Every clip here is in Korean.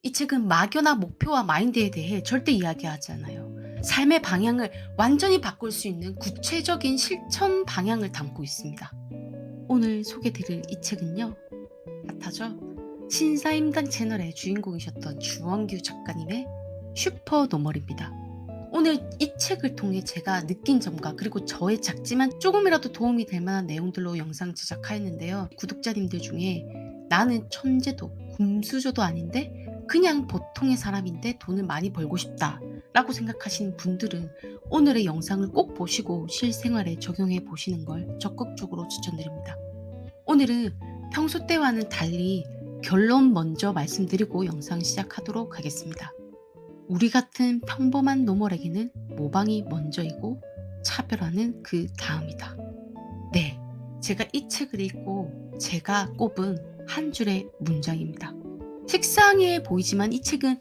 이 책은 막연한 목표와 마인드에 대해 절대 이야기하지 않아요. 삶의 방향을 완전히 바꿀 수 있는 구체적인 실천 방향을 담고 있습니다. 오늘 소개드릴 이 책은요. 핫하죠? 신사임당 채널의 주인공이셨던 주원규 작가님의 슈퍼노멀입니다. 오늘 이 책을 통해 제가 느낀 점과 그리고 저의 작지만 조금이라도 도움이 될 만한 내용들로 영상 제작하였는데요. 구독자님들 중에 나는 천재도 금수저도 아닌데 그냥 보통의 사람인데 돈을 많이 벌고 싶다 라고 생각하시는 분들은 오늘의 영상을 꼭 보시고 실생활에 적용해 보시는 걸 적극적으로 추천드립니다. 오늘은 평소 때와는 달리 결론 먼저 말씀드리고 영상 시작하도록 하겠습니다. 우리 같은 평범한 노멀에게는 모방이 먼저이고 차별화는 그 다음이다. 네, 제가 이 책을 읽고 제가 꼽은 한 줄의 문장입니다. 책상에 보이지만 이 책은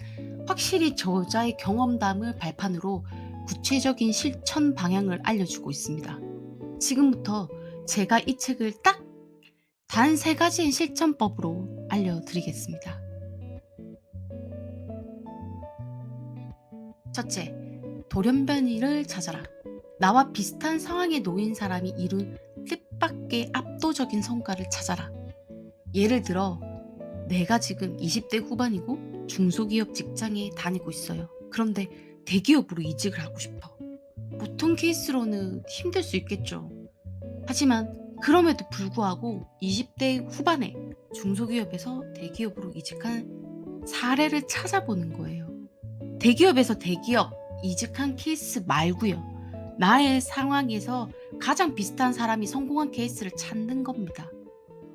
확실히 저자의 경험담을 발판으로 구체적인 실천 방향을 알려주고 있습니다. 지금부터 제가 이 책을 딱 단 3가지의 실천법으로 알려드리겠습니다. 첫째, 돌연변이를 찾아라. 나와 비슷한 상황에 놓인 사람이 이룬 뜻밖의 압도적인 성과를 찾아라. 예를 들어 내가 지금 20대 후반이고 중소기업 직장에 다니고 있어요. 그런데 대기업으로 이직을 하고 싶어. 보통 케이스로는 힘들 수 있겠죠. 하지만 그럼에도 불구하고 20대 후반에 중소기업에서 대기업으로 이직한 사례를 찾아보는 거예요. 대기업에서 대기업 이직한 케이스 말고요. 나의 상황에서 가장 비슷한 사람이 성공한 케이스를 찾는 겁니다.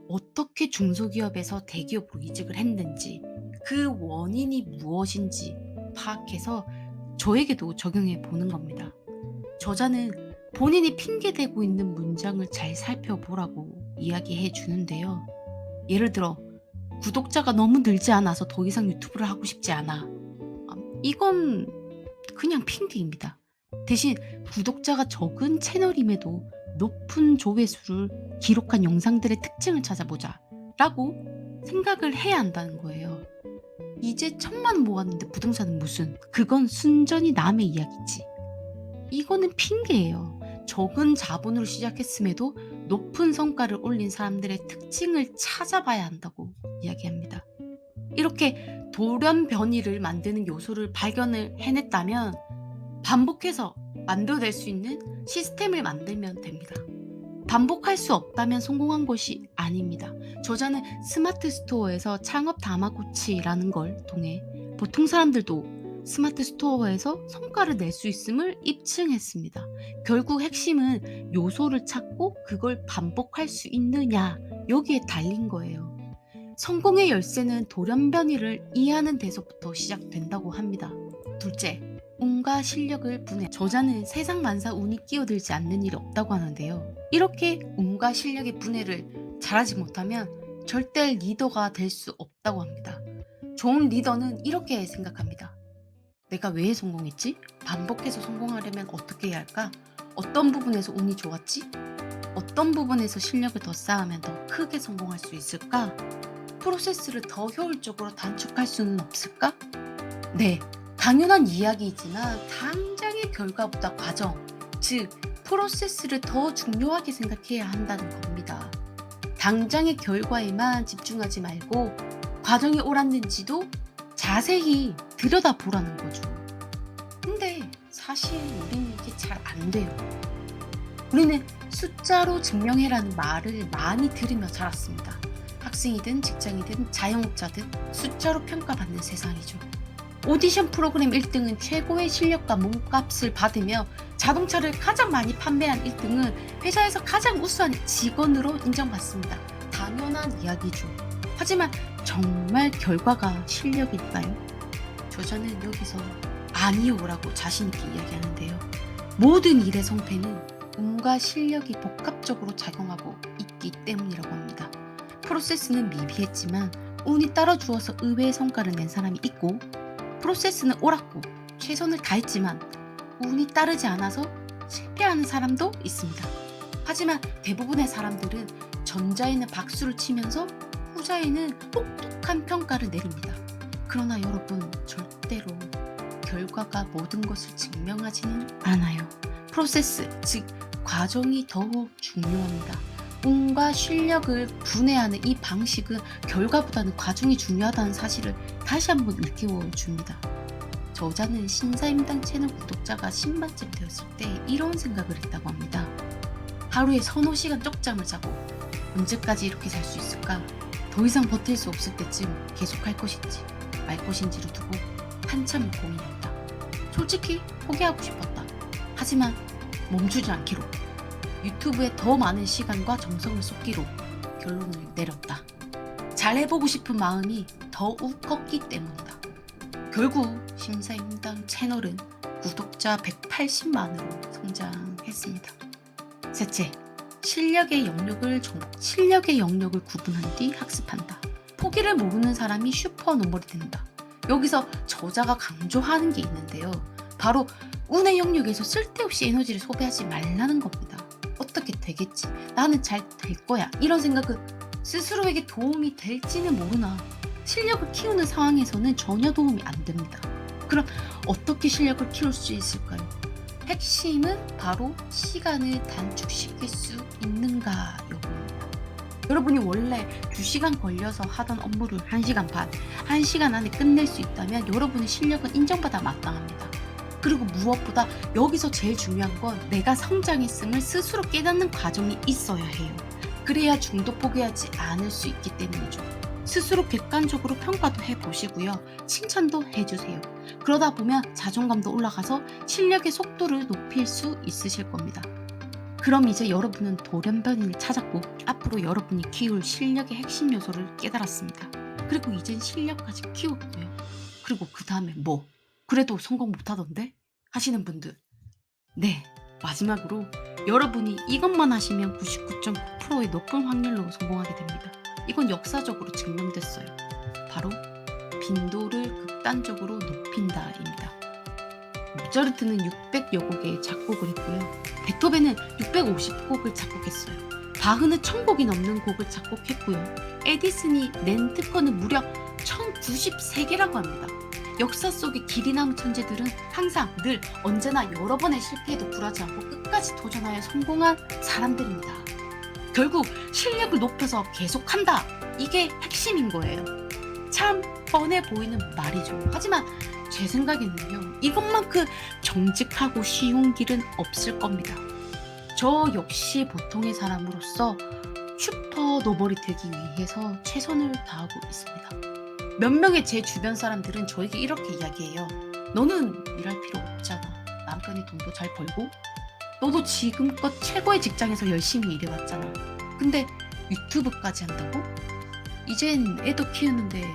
어떻게 중소기업에서 대기업으로 이직을 했는지, 그 원인이 무엇인지 파악해서 저에게도 적용해 보는 겁니다. 저자는 본인이 핑계대고 있는 문장을 잘 살펴보라고 이야기해 주는데요. 예를 들어 구독자가 너무 늘지 않아서 더 이상 유튜브를 하고 싶지 않아. 이건 그냥 핑계입니다. 대신 구독자가 적은 채널임에도 높은 조회수를 기록한 영상들의 특징을 찾아보자 라고 생각을 해야 한다는 거예요. 이제 1,000만 원 모았는데 부동산은 무슨, 그건 순전히 남의 이야기지. 이거는 핑계예요. 적은 자본으로 시작했음에도 높은 성과를 올린 사람들의 특징을 찾아봐야 한다고 이야기합니다. 이렇게 돌연변이를 만드는 요소를 발견을 해냈다면 반복해서 만들어낼 수 있는 시스템을 만들면 됩니다. 반복할 수 없다면 성공한 것이 아닙니다. 저자는 스마트 스토어에서 창업 다마고치라는 걸 통해 보통 사람들도 스마트 스토어에서 성과를 낼 수 있음을 입증했습니다. 결국 핵심은 요소를 찾고 그걸 반복할 수 있느냐, 여기에 달린 거예요. 성공의 열쇠는 돌연변이를 이해하는 데서부터 시작된다고 합니다. 둘째, 운과 실력을 분해. 저자는 세상 만사 운이 끼어들지 않는 일이 없다고 하는데요. 이렇게 운과 실력의 분해를 잘하지 못하면 절대 리더가 될 수 없다고 합니다. 좋은 리더는 이렇게 생각합니다. 내가 왜 성공했지? 반복해서 성공하려면 어떻게 해야 할까? 어떤 부분에서 운이 좋았지? 어떤 부분에서 실력을 더 쌓으면 더 크게 성공할 수 있을까? 프로세스를 더 효율적으로 단축할 수는 없을까? 네, 당연한 이야기이지만 당장의 결과보다 과정, 즉 프로세스를 더 중요하게 생각해야 한다는 겁니다. 당장의 결과에만 집중하지 말고 과정이 옳았는지도 자세히 들여다보라는 거죠. 근데 사실 우리는 이게 잘 안 돼요. 우리는 숫자로 증명해라는 말을 많이 들으며 자랐습니다. 학생이든 직장이든 자영업자든 숫자로 평가받는 세상이죠. 오디션 프로그램 1등은 최고의 실력과 몸값을 받으며 자동차를 가장 많이 판매한 1등은 회사에서 가장 우수한 직원으로 인정받습니다. 당연한 이야기죠. 하지만 정말 결과가 실력일까요? 저자는 여기서 아니요라고 자신있게 이야기하는데요. 모든 일의 성패는 운과 실력이 복합적으로 작용하고 있기 때문이라고 합니다. 프로세스는 미비했지만 운이 따라주어서 의외의 성과를 낸 사람이 있고, 프로세스는 옳았고 최선을 다했지만 운이 따르지 않아서 실패하는 사람도 있습니다. 하지만 대부분의 사람들은 전자에는 박수를 치면서 후자에는 똑똑한 평가를 내립니다. 그러나 여러분, 절대로 결과가 모든 것을 증명하지는 않아요. 프로세스, 즉 과정이 더욱 중요합니다. 운과 실력을 분해하는 이 방식은 결과보다는 과정이 중요하다는 사실을 다시 한번 일깨워 줍니다. 저자는 신사임당 채널 구독자가 10만쯤 되었을 때 이런 생각을 했다고 합니다. 하루에 서너 시간 쪽잠을 자고 언제까지 이렇게 살 수 있을까? 더 이상 버틸 수 없을 때쯤 계속할 것인지 말 것인지를 두고 한참을 고민했다. 솔직히 포기하고 싶었다. 하지만 멈추지 않기로, 유튜브에 더 많은 시간과 정성을 쏟기로 결론을 내렸다. 잘해보고 싶은 마음이 더욱 컸기 때문이다. 결국 신사임당 채널은 구독자 180만으로 성장했습니다. 셋째, 실력의 영역을 구분한 뒤 학습한다. 포기를 모르는 사람이 슈퍼 노멀이 된다. 여기서 저자가 강조하는 게 있는데요. 바로 운의 영역에서 쓸데없이 에너지를 소비하지 말라는 겁니다. 어떻게 되겠지? 나는 잘 될 거야. 이런 생각은 스스로에게 도움이 될지는 모르나 실력을 키우는 상황에서는 전혀 도움이 안 됩니다. 그럼 어떻게 실력을 키울 수 있을까요? 핵심은 바로 시간을 단축시킬 수 있는가 여부입니다. 여러분이 원래 2시간 걸려서 하던 업무를 1시간 반, 1시간 안에 끝낼 수 있다면 여러분의 실력은 인정받아 마땅합니다. 그리고 무엇보다 여기서 제일 중요한 건 내가 성장했음을 스스로 깨닫는 과정이 있어야 해요. 그래야 중도 포기하지 않을 수 있기 때문이죠. 스스로 객관적으로 평가도 해보시고요. 칭찬도 해주세요. 그러다 보면 자존감도 올라가서 실력의 속도를 높일 수 있으실 겁니다. 그럼 이제 여러분은 돌연변이를 찾았고 앞으로 여러분이 키울 실력의 핵심 요소를 깨달았습니다. 그리고 이젠 실력까지 키웠고요. 그리고 그 다음에 뭐? 그래도 성공 못하던데? 하시는 분들, 네, 마지막으로 여러분이 이것만 하시면 99.9%의 높은 확률로 성공하게 됩니다. 이건 역사적으로 증명됐어요. 바로 빈도를 극단적으로 높인다입니다. 모차르트는 600여 곡의 작곡을 했고요. 베토벤은 650곡을 작곡했어요. 바흐는 1000곡이 넘는 곡을 작곡했고요. 에디슨이 낸 특허는 무려 1093개라고 합니다. 역사 속의 길이 남은 천재들은 항상 늘 언제나 여러 번의 실패에도 굴하지 않고 끝까지 도전하여 성공한 사람들입니다. 결국 실력을 높여서 계속한다. 이게 핵심인 거예요. 참 뻔해 보이는 말이죠. 하지만 제 생각에는요, 이것만큼 정직하고 쉬운 길은 없을 겁니다. 저 역시 보통의 사람으로서 슈퍼 노멀이 되기 위해서 최선을 다하고 있습니다. 몇 명의 제 주변 사람들은 저에게 이렇게 이야기해요. 너는 일할 필요 없잖아. 남편이 돈도 잘 벌고 너도 지금껏 최고의 직장에서 열심히 일해왔잖아. 근데 유튜브까지 한다고? 이젠 애도 키우는데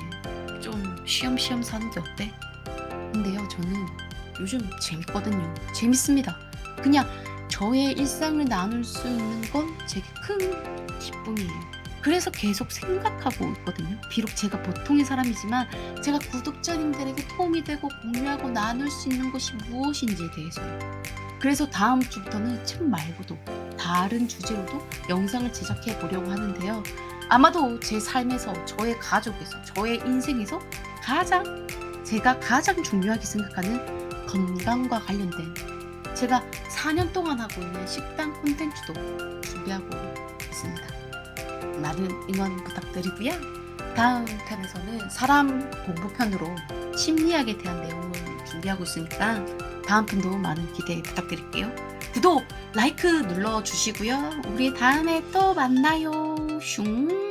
좀 쉬엄쉬엄 사는 게 어때? 근데요, 저는 요즘 재밌거든요. 재밌습니다. 그냥 저의 일상을 나눌 수 있는 건 제게 큰 기쁨이에요. 그래서 계속 생각하고 있거든요. 비록 제가 보통의 사람이지만 제가 구독자님들에게 도움이 되고 공유하고 나눌 수 있는 것이 무엇인지에 대해서요. 그래서 다음 주부터는 책 말고도 다른 주제로도 영상을 제작해 보려고 하는데요. 아마도 제 삶에서, 저의 가족에서, 저의 인생에서 제가 가장 중요하게 생각하는 건강과 관련된, 제가 4년 동안 하고 있는 식단 콘텐츠도 준비하고 있습니다. 많은 응원 부탁드리고요. 다음 편에서는 사람 공부편으로 심리학에 대한 내용을 준비하고 있으니까 다음 편도 많은 기대 부탁드릴게요. 구독, 라이크 눌러주시고요. 우리 다음에 또 만나요. 슝.